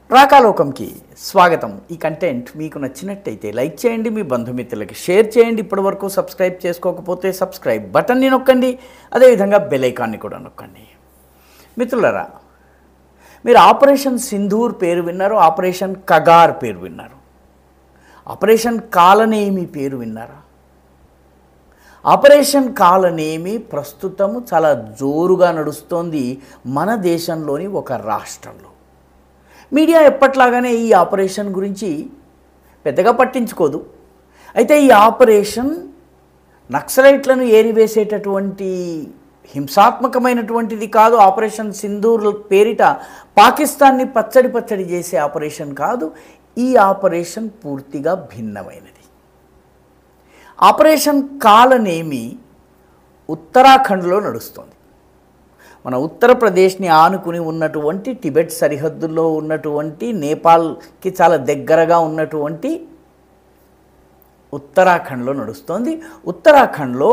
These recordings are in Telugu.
రాకాలోకంకి స్వాగతం. ఈ కంటెంట్ మీకు నచ్చినట్టయితే లైక్ చేయండి, మీ బంధుమిత్రులకి షేర్ చేయండి. ఇప్పటివరకు సబ్స్క్రైబ్ చేసుకోకపోతే సబ్స్క్రైబ్ బటన్ని నొక్కండి, అదేవిధంగా బెల్ ఐకాన్ని కూడా నొక్కండి. మిత్రులారా, మీరు ఆపరేషన్ సింధూర్ పేరు విన్నారు, ఆపరేషన్ కగార్ పేరు విన్నారు, ఆపరేషన్ కాలనేమి పేరు విన్నారా? ఆపరేషన్ కాలనేమి ప్రస్తుతము చాలా జోరుగా నడుస్తోంది మన దేశంలోని ఒక రాష్ట్రంలో. మీడియా ఎప్పట్లాగానే ఈ ఆపరేషన్ గురించి పెద్దగా పట్టించుకోదు. అయితే ఈ ఆపరేషన్ నక్సలైట్లను ఏరివేసేటటువంటి హింసాత్మకమైనటువంటిది కాదు. ఆపరేషన్ సింధూర్ పేరిట పాకిస్తాన్ని పచ్చడి చేసే ఆపరేషన్ కాదు. ఈ ఆపరేషన్ పూర్తిగా భిన్నమైనది. ఆపరేషన్ కాలనేమి ఉత్తరాఖండ్లో నడుస్తుంది. మన ఉత్తరప్రదేశ్ని ఆనుకుని ఉన్నటువంటి టిబెట్ సరిహద్దుల్లో ఉన్నటువంటి నేపాల్కి చాలా దగ్గరగా ఉన్నటువంటి ఉత్తరాఖండ్లో నడుస్తోంది. ఉత్తరాఖండ్లో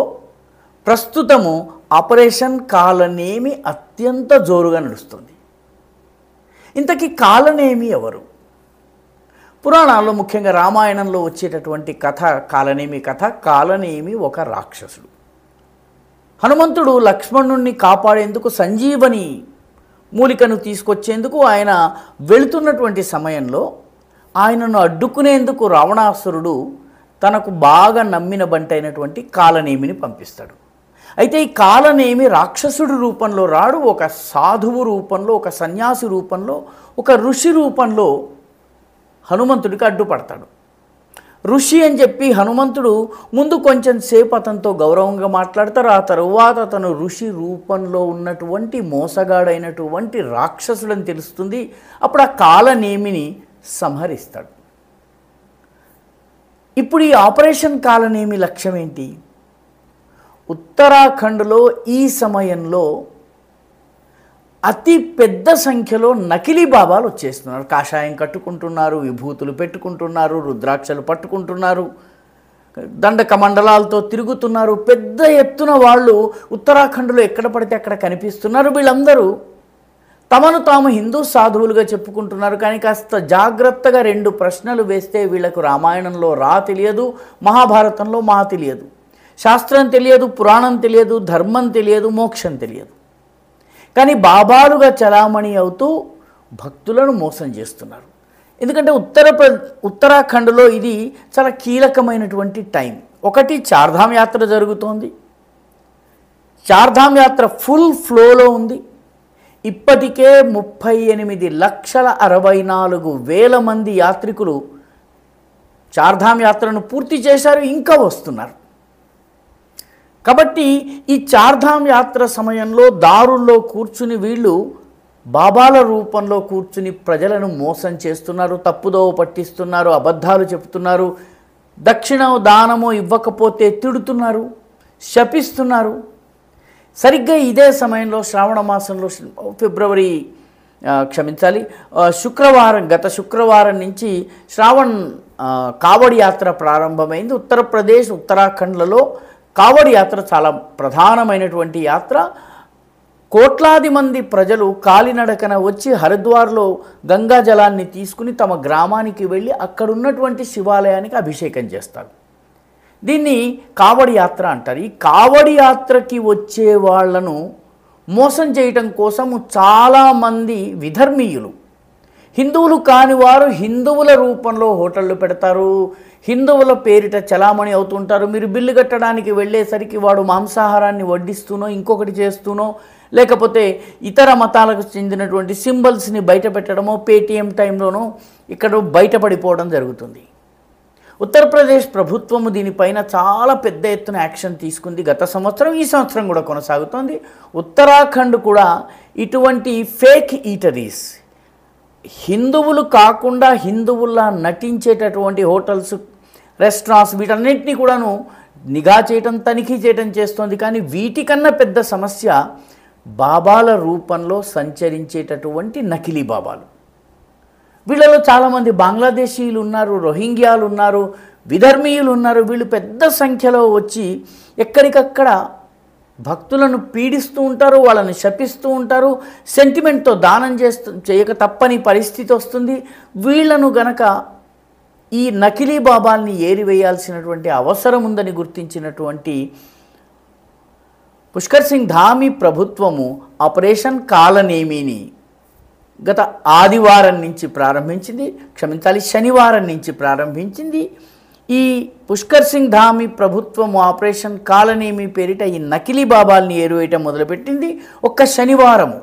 ప్రస్తుతము ఆపరేషన్ కాలనేమి అత్యంత జోరుగా నడుస్తుంది. ఇంతకీ కాలనేమి ఎవరు? పురాణాల్లో ముఖ్యంగా రామాయణంలో వచ్చేటటువంటి కథ కాలనేమి కథ. కాలనేమి ఒక రాక్షసుడు. హనుమంతుడు లక్ష్మణుణ్ణి కాపాడేందుకు సంజీవని మూలికను తీసుకొచ్చేందుకు ఆయన వెళుతున్నటువంటి సమయంలో ఆయనను అడ్డుకునేందుకు రావణాసురుడు తనకు బాగా నమ్మిన బంటైనటువంటి కాలనేమిని పంపిస్తాడు. అయితే ఈ కాలనేమి రాక్షసుడి రూపంలో రాడు, ఒక సాధువు రూపంలో, ఒక సన్యాసి రూపంలో, ఒక ఋషి రూపంలో హనుమంతుడికి అడ్డుపడతాడు. ఋషి అని చెప్పి హనుమంతుడు ముందు కొంచెం సేపు అతనితో గౌరవంగా మాట్లాడతారు. ఆ తరువాత అతను ఋషి రూపంలో ఉన్నటువంటి మోసగాడైనటువంటి రాక్షసుడని తెలుస్తుంది. అప్పుడు ఆ కాలనేమిని సంహరిస్తాడు. ఇప్పుడు ఈ ఆపరేషన్ కాలనేమి లక్ష్యం ఏంటి? ఉత్తరాఖండ్లో ఈ సమయంలో అతి పెద్ద సంఖ్యలో నకిలీ బాబాలు వచ్చేస్తున్నారు. కాషాయం కట్టుకుంటున్నారు, విభూతులు పెట్టుకుంటున్నారు, రుద్రాక్షలు పట్టుకుంటున్నారు, దండక మండలాలతో తిరుగుతున్నారు. పెద్ద ఎత్తున వాళ్ళు ఉత్తరాఖండ్లో ఎక్కడ పడితే అక్కడ కనిపిస్తున్నారు. వీళ్ళందరూ తమను తాము హిందూ సాధువులుగా చెప్పుకుంటున్నారు. కానీ కాస్త జాగ్రత్తగా రెండు ప్రశ్నలు వేస్తే వీళ్లకు రామాయణంలో రా తెలియదు, మహాభారతంలో మా తెలియదు, శాస్త్రం తెలియదు, పురాణం తెలియదు, ధర్మం తెలియదు, మోక్షం తెలియదు. కానీ బాబాలుగా చలామణి అవుతూ భక్తులను మోసం చేస్తున్నారు. ఎందుకంటే ఉత్తరాఖండ్లో ఇది చాలా కీలకమైనటువంటి టైం. ఒకటి, చార్ధామ్ యాత్ర జరుగుతోంది. చార్ధామ్ యాత్ర ఫుల్ ఫ్లోలో ఉంది. ఇప్పటికే 38,64,000 మంది యాత్రికులు చార్ధామ్ యాత్రను పూర్తి చేశారు, ఇంకా వస్తున్నారు. కాబట్టి ఈ చార్ధామ్ యాత్ర సమయంలో దారుల్లో కూర్చుని వీళ్ళు బాబాల రూపంలో కూర్చుని ప్రజలను మోసం చేస్తున్నారు, తప్పుదోవ పట్టిస్తున్నారు, అబద్ధాలు చెప్తున్నారు, దక్షిణ దానమో ఇవ్వకపోతే తిడుతున్నారు, శపిస్తున్నారు. సరిగ్గా ఇదే సమయంలో శ్రావణ మాసంలో గత శుక్రవారం నుంచి కావడి యాత్ర ప్రారంభమైంది. ఉత్తరప్రదేశ్, ఉత్తరాఖండ్లలో కావడి యాత్ర చాలా ప్రధానమైనటువంటి యాత్ర. కోట్లాది మంది ప్రజలు కాలినడకన వచ్చి హరిద్వార్లో గంగా జలాన్ని తీసుకుని తమ గ్రామానికి వెళ్ళి అక్కడున్నటువంటి శివాలయానికి అభిషేకం చేస్తారు. దీన్ని కావడి యాత్ర అంటారు. ఈ కావడి యాత్రకి వచ్చే వాళ్లను మోసం చేయటం కోసము చాలామంది విధర్మీయులు, హిందువులు కాని వారు హిందువుల రూపంలో హోటళ్ళు పెడతారు, హిందువుల పేరిట చలామణి అవుతుంటారు. మీరు బిల్లు కట్టడానికి వెళ్ళేసరికి వాడు మాంసాహారాన్ని వడ్డిస్తూనో ఇంకొకటి చేస్తూనో, లేకపోతే ఇతర మతాలకు చెందినటువంటి సింబల్స్ని బయట పెట్టడమో, పేటీఎం టైంలోనో ఇక్కడ బయటపడిపోవడం జరుగుతుంది. ఉత్తరప్రదేశ్ ప్రభుత్వము దీనిపైన చాలా పెద్ద ఎత్తున యాక్షన్ తీసుకుంది. గత సంవత్సరం, ఈ సంవత్సరం కూడా కొనసాగుతోంది. ఉత్తరాఖండ్ కూడా ఇటువంటి ఫేక్ ఈటరీస్, హిందువులు కాకుండా హిందువుల్లా నటించేటటువంటి హోటల్స్, రెస్టారెంట్స్, వీటన్నిటినీ కూడాను నిఘా చేయటం, తనిఖీ చేయటం చేస్తోంది. కానీ వీటికన్నా పెద్ద సమస్య బాబాల రూపంలో సంచరించేటటువంటి నకిలీ బాబాలు. వీళ్ళలో చాలామంది బంగ్లాదేశీయులు ఉన్నారు, రోహింగ్యాలు ఉన్నారు, విధర్మీయులు ఉన్నారు. వీళ్ళు పెద్ద సంఖ్యలో వచ్చి ఎక్కడికక్కడ భక్తులను పీడిస్తూ ఉంటారు, వాళ్ళని శపిస్తూ ఉంటారు, సెంటిమెంట్తో దానం చేయక తప్పని పరిస్థితి వస్తుంది. వీళ్లను గనక ఈ నకిలీ బాబాల్ని ఏరివేయాల్సినటువంటి అవసరం ఉందని గుర్తించినటువంటి పుష్కర్ సింగ్ ధామీ ప్రభుత్వము ఆపరేషన్ కాలనేమిని గత ఆదివారం నుంచి ప్రారంభించింది, శనివారం నుంచి ప్రారంభించింది. ఈ పుష్కర్ సింగ్ ధామీ ప్రభుత్వం ఆపరేషన్ కాలనేమి పేరిట ఈ నకిలీ బాబాల్ని ఏరువేయటం మొదలుపెట్టింది. ఒక్క శనివారము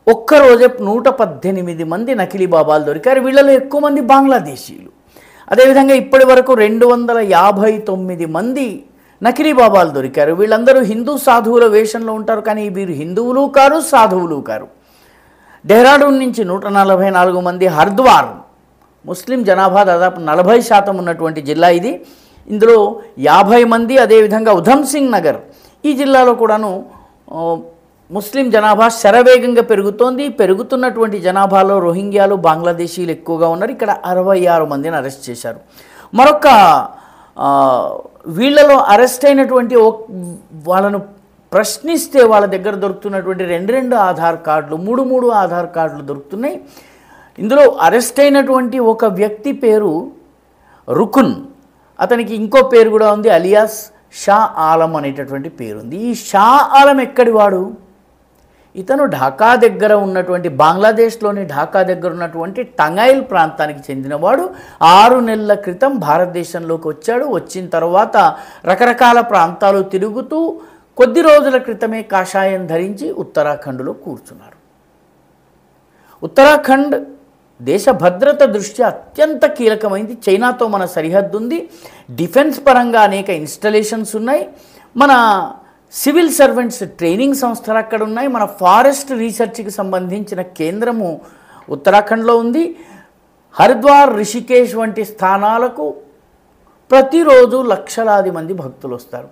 ఒక్కరోజే 118 మంది నకిలీ బాబాలు దొరికారు. వీళ్ళలో ఎక్కువ మంది బంగ్లాదేశీయులు. అదేవిధంగా ఇప్పటి వరకు 259 మంది నకిలీ బాబాలు దొరికారు. వీళ్ళందరూ హిందూ సాధువుల వేషంలో ఉంటారు, కానీ వీరు హిందువులు కారు, సాధువులు కారు. డెహ్రాడూన్ నుంచి 144 మంది, హరిద్వార్ ముస్లిం జనాభా దాదాపు 40% ఉన్నటువంటి జిల్లా ఇది. ఇందులో 50 మంది. అదేవిధంగా ఉధమ్ సింగ్ నగర్ ఈ జిల్లాలో కూడాను ముస్లిం జనాభా శరవేగంగా పెరుగుతోంది. పెరుగుతున్నటువంటి జనాభాలో రోహింగ్యాలు, బంగ్లాదేశీలు ఎక్కువగా ఉన్నారు. ఇక్కడ 66 మందిని అరెస్ట్ చేశారు. మరొక వీళ్ళలో అరెస్ట్ అయినటువంటి వాళ్ళను ప్రశ్నిస్తే వాళ్ళ దగ్గర దొరుకుతున్నటువంటి 2 ఆధార్ కార్డులు, 3 ఆధార్ కార్డులు దొరుకుతున్నాయి. ఇందులో అరెస్ట్ అయినటువంటి ఒక వ్యక్తి పేరు రుకున్, అతనికి ఇంకో పేరు కూడా ఉంది, అలియాస్ షా ఆలం అనేటటువంటి పేరుంది. ఈ షా ఆలం ఎక్కడి వాడు? ఇతను ఢాకా దగ్గర ఉన్నటువంటి, బంగ్లాదేశ్లోని ఢాకా దగ్గర ఉన్నటువంటి టంగైల్ ప్రాంతానికి చెందినవాడు. 6 నెలల క్రితం భారతదేశంలోకి వచ్చాడు. వచ్చిన తర్వాత రకరకాల ప్రాంతాలు తిరుగుతూ కొద్ది రోజుల క్రితమే కాషాయం ధరించి ఉత్తరాఖండ్లో కూర్చున్నారు. ఉత్తరాఖండ్ దేశ భద్రత దృష్ట్యా అత్యంత కీలకమైంది. చైనాతో మన సరిహద్దు ఉంది. డిఫెన్స్ పరంగా అనేక ఇన్స్టలేషన్స్ ఉన్నాయి. మన సివిల్ సర్వెంట్స్ ట్రైనింగ్ సంస్థలు అక్కడ ఉన్నాయి. మన ఫారెస్ట్ రీసెర్చ్కి సంబంధించిన కేంద్రము ఉత్తరాఖండ్లో ఉంది. హరిద్వార్, రిషికేశ్ వంటి స్థానాలకు ప్రతిరోజు లక్షలాది మంది భక్తులు వస్తారు.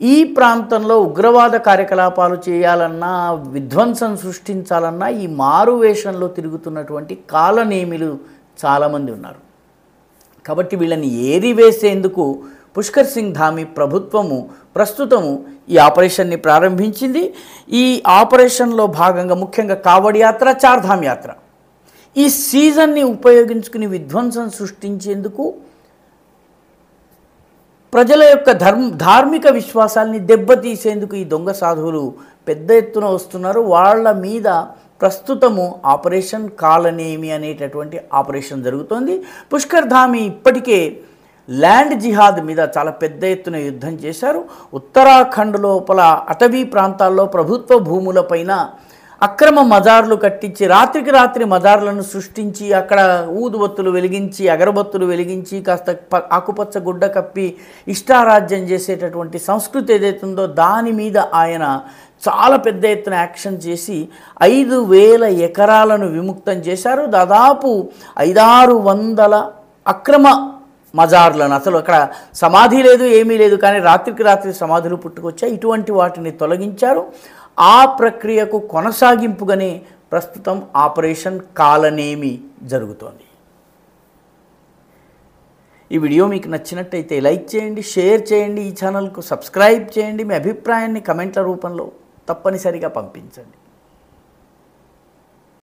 ఈ ప్రాంతంలో ఉగ్రవాద కార్యకలాపాలు చేయాలన్నా, విధ్వంసం సృష్టించాలన్నా ఈ మారువేషంలో తిరుగుతున్నటువంటి కాలనేమిలు చాలామంది ఉన్నారు. కాబట్టి వీళ్ళని ఏరివేసేందుకు పుష్కర్ సింగ్ ధామీ ప్రభుత్వము ప్రస్తుతము ఈ ఆపరేషన్ని ప్రారంభించింది. ఈ ఆపరేషన్లో భాగంగా ముఖ్యంగా కావడి యాత్ర, చార్ధామ్ యాత్ర ఈ సీజన్ని ఉపయోగించుకుని విధ్వంసం సృష్టించేందుకు, ప్రజల యొక్క ధార్మిక విశ్వాసాల్ని దెబ్బతీసేందుకు ఈ దొంగ సాధువులు పెద్ద ఎత్తున వస్తున్నారు. వాళ్ళ మీద ప్రస్తుతము ఆపరేషన్ కాలనేమి అనేటటువంటి ఆపరేషన్ జరుగుతోంది. పుష్కర్ ధామీ ఇప్పటికే ల్యాండ్ జిహాద్ మీద చాలా పెద్ద ఎత్తున యుద్ధం చేశారు. ఉత్తరాఖండ్ లోపల అటవీ ప్రాంతాల్లో ప్రభుత్వ భూములపైన అక్రమ మజార్లు కట్టించి, రాత్రికి రాత్రి మజార్లను సృష్టించి, అక్కడ ఊదుబత్తులు వెలిగించి, అగరబత్తులు వెలిగించి, కాస్త ఆకుపచ్చ గుడ్డ కప్పి ఇష్టారాజ్యం చేసేటటువంటి సంస్కృతి ఏదైతుందో దాని మీద ఆయన చాలా పెద్ద ఎత్తున యాక్షన్ చేసి 5,000 ఎకరాలను విముక్తం చేశారు. దాదాపు 500-600 అక్రమ మజార్లను, అసలు అక్కడ సమాధి లేదు, ఏమీ లేదు, కానీ రాత్రికి రాత్రి సమాధులు పుట్టుకొచ్చాయి. ఇటువంటి వాటిని తొలగించారు. ఆ ప్రక్రియకు కొనసాగింపుగానే ప్రస్తుతం ఆపరేషన్ కాలనేమి జరుగుతోంది. ఈ వీడియో మీకు నచ్చినట్టయితే లైక్ చేయండి, షేర్ చేయండి, ఈ ఛానల్కు సబ్స్క్రైబ్ చేయండి. మీ అభిప్రాయాన్ని కమెంట్ల రూపంలో తప్పనిసరిగా పంపించండి.